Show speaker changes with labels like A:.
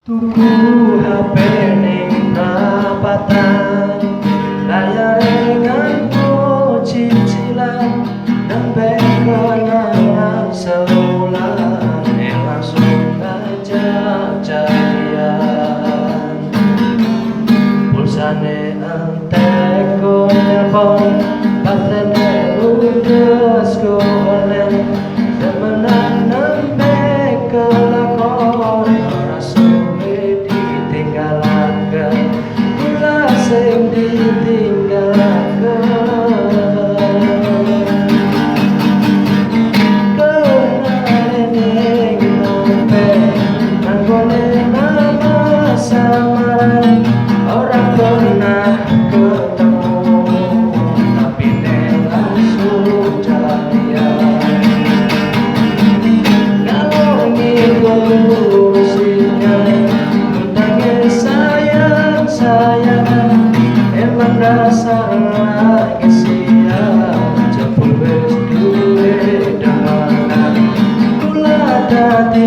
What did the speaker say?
A: Tuku HP ning perapatan, layare nganggo cicilan, nembe kenangan seulang, langsung ngajak jadian. Pulsane entek go nelpon, baterene ludes go online, demenan nembe kelakon, ora suwe ditinggalaken, kula sing ditinggalaken. Kenane ning dompet, nanggone nama samaran, ora pernah ketemu, tapi langsung jadian. Kalau ngikut sinyal, tentangnya sayang-sayangan, emang dasar lagi siap, jempol wis duwe damanan, kula dadi